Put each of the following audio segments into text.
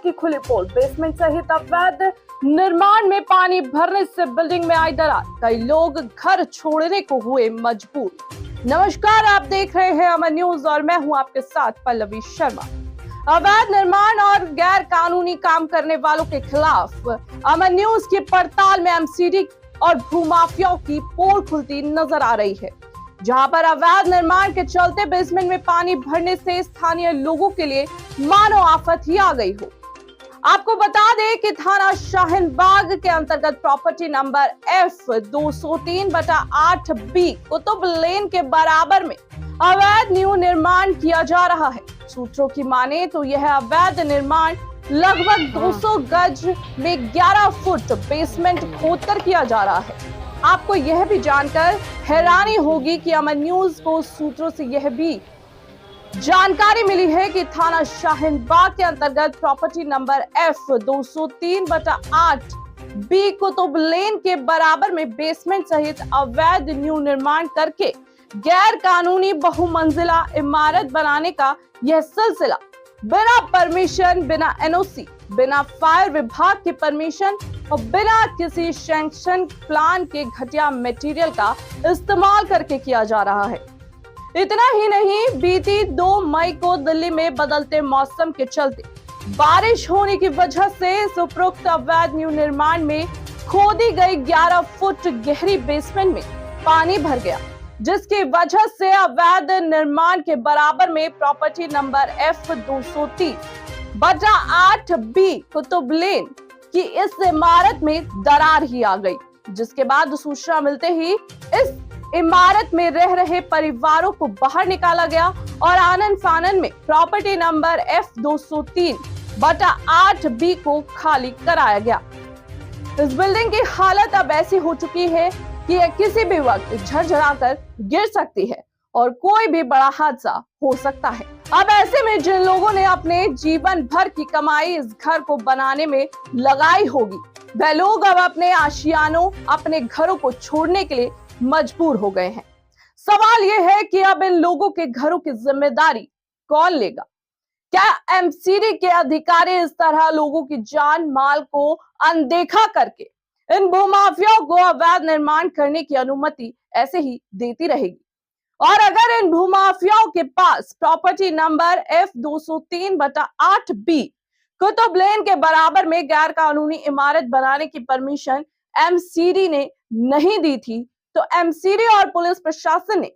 की खुली पोल, बेसमेंट सहित अवैध निर्माण में पानी भरने से बिल्डिंग में आई दरार, कई लोग घर छोड़ने को हुए मजबूर। नमस्कार, आप देख रहे हैं अमर न्यूज और मैं हूं आपके साथ पल्लवी शर्मा। अवैध निर्माण और गैर कानूनी काम करने वालों के खिलाफ अमर न्यूज की पड़ताल में एमसीडी और भूमाफियाओं की पोल खुलती नजर आ रही है, जहां पर अवैध निर्माण के चलते बेसमेंट में पानी भरने से स्थानीय लोगों के लिए मानो आफत ही आ गई हो। आपको बता दें कि थाना शाहीन बाग के अंतर्गत प्रॉपर्टी नंबर F203/8B कुतुब लेन के बराबर में अवैध न्यू निर्माण किया जा रहा है। सूत्रों की माने तो यह अवैध निर्माण लगभग 200 गज में 11 फुट बेसमेंट खोदकर किया जा रहा है। आपको यह भी जानकर हैरानी होगी कि अमर न्यूज को सूत्रों से यह भी जानकारी मिली है कि थाना शाहीन बाग के अंतर्गत प्रॉपर्टी नंबर F203/8B कुतुब लेन के बराबर में बेसमेंट सहित अवैध न्यू निर्माण करके गैर कानूनी बहुमंजिला इमारत बनाने का यह सिलसिला बिना परमिशन, बिना एनओसी, बिना फायर विभाग की परमिशन और बिना किसी सैंक्शन प्लान के घटिया मटेरियल का इस्तेमाल करके किया जा रहा है। इतना ही नहीं, बीती 2 मई को दिल्ली में बदलते मौसम के चलते बारिश होने की वजह से उपरोक्त अवैध न्यू निर्माण में खोदी गई 11 फुट गहरी बेसमेंट में पानी भर गया, जिसकी वजह से अवैध निर्माण के बराबर में प्रॉपर्टी नंबर F203/8B कुतुब लेन की इस इमारत में दरार ही आ गई, जिसके बाद सूचना मिलते ही इस इमारत में रह रहे परिवारों को बाहर निकाला गया और आनन फानन में प्रॉपर्टी नंबर F203/8B को खाली कराया गया। इस बिल्डिंग की हालत अब ऐसी हो चुकी है कि यह किसी भी वक्त झरझराकर गिर सकती है और कोई भी बड़ा हादसा हो सकता है। अब ऐसे में जिन लोगों ने अपने जीवन भर की कमाई इस घर को बनाने में लगाई होगी, वह लोग अब अपने आशियानों, अपने घरों को छोड़ने के लिए मजबूर हो गए हैं। सवाल यह है कि अब इन लोगों के घरों की जिम्मेदारी कौन लेगा? क्या एमसीडी के अधिकारी इस तरह लोगों की जान माल को अनदेखा करके इन भूमाफियाओं को अवैध निर्माण करने की अनुमति ऐसे ही देती रहेगी? और अगर इन भूमाफियाओं के पास प्रॉपर्टी नंबर F203/8B कुतुब लेन के बराबर में गैर कानूनी इमारत बनाने की परमिशन एमसीडी ने नहीं दी थी, तो एमसीडी और पुलिस प्रशासन ने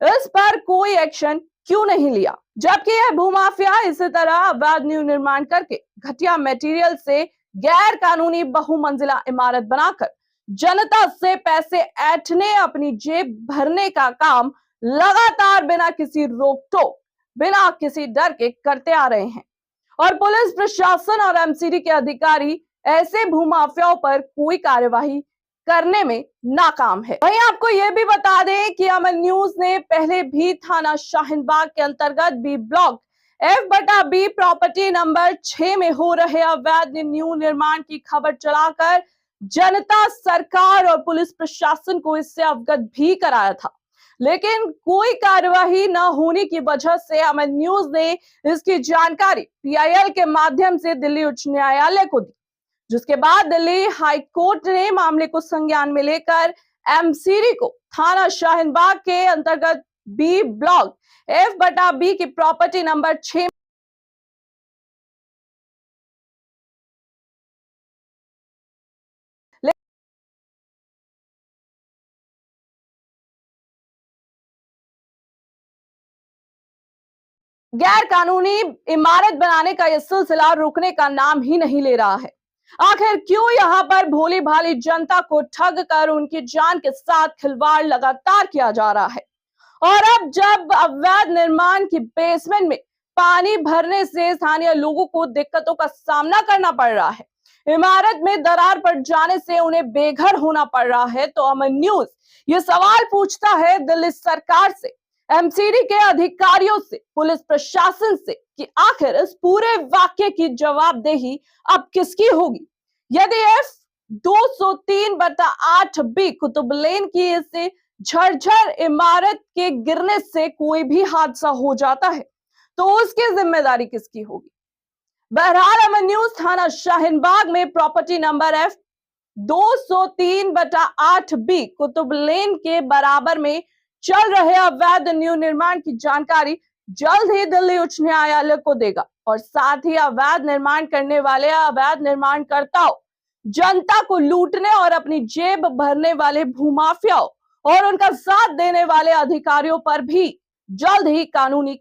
इस पर कोई एक्शन क्यों नहीं लिया? जबकि यह भूमाफिया इसी तरह अवैध न्यू निर्माण करके घटिया मटेरियल से गैर कानूनी बहुमंजिला इमारत बनाकर जनता से पैसे ऐंठने, अपनी जेब भरने का काम लगातार बिना किसी रोक टोक, बिना किसी डर के करते आ रहे हैं और पुलिस प्रशासन और एमसीडी के अधिकारी ऐसे भूमाफियाओं पर कोई कार्यवाही करने में नाकाम है। वहीं आपको यह भी बता दें कि अमर न्यूज ने पहले भी थाना शाहीन बाग के अंतर्गत B block F/B property number 6 में हो रहे अवैध न्यू निर्माण की खबर चलाकर जनता, सरकार और पुलिस प्रशासन को इससे अवगत भी कराया था, लेकिन कोई कार्यवाही न होने की वजह से अमर न्यूज ने इसकी जानकारी PIL के माध्यम से दिल्ली उच्च न्यायालय को दी, जिसके बाद दिल्ली हाई कोर्ट ने मामले को संज्ञान में लेकर एमसीडी को थाना शाहीन बाग के अंतर्गत बी ब्लॉक F/B की प्रॉपर्टी नंबर 6 गैर कानूनी इमारत बनाने का यह सिलसिला रुकने का नाम ही नहीं ले रहा है। आखिर क्यों यहाँ पर भोली भाली जनता को ठग कर उनकी जान के साथ खिलवाड़ लगातार किया जा रहा है? और अब जब अवैध निर्माण की बेसमेंट में पानी भरने से स्थानीय लोगों को दिक्कतों का सामना करना पड़ रहा है, इमारत में दरार पड़ जाने से उन्हें बेघर होना पड़ रहा है, तो अमर न्यूज ये सवाल पूछता है दिल्ली सरकार से, एमसीडी के अधिकारियों से, पुलिस प्रशासन से कि आखिर इस पूरे वाक्य की जवाबदेही अब किसकी होगी? यदि F203/8B कुतुब लेन की इस झरझर इमारत के गिरने से कोई भी हादसा हो जाता है, तो उसकी जिम्मेदारी किसकी होगी? बहरहाल अमन न्यूज थाना शाहीनबाग में property number F 203/8B Qutub लेन के बराबर में चल रहे अवैध न्यू निर्माण की जानकारी जल्द ही दिल्ली उच्च न्यायालय को देगा और साथ ही अवैध निर्माण करने वाले अवैध निर्माणकर्ताओं, जनता को लूटने और अपनी जेब भरने वाले भूमाफियाओं और उनका साथ देने वाले अधिकारियों पर भी जल्द ही कानूनी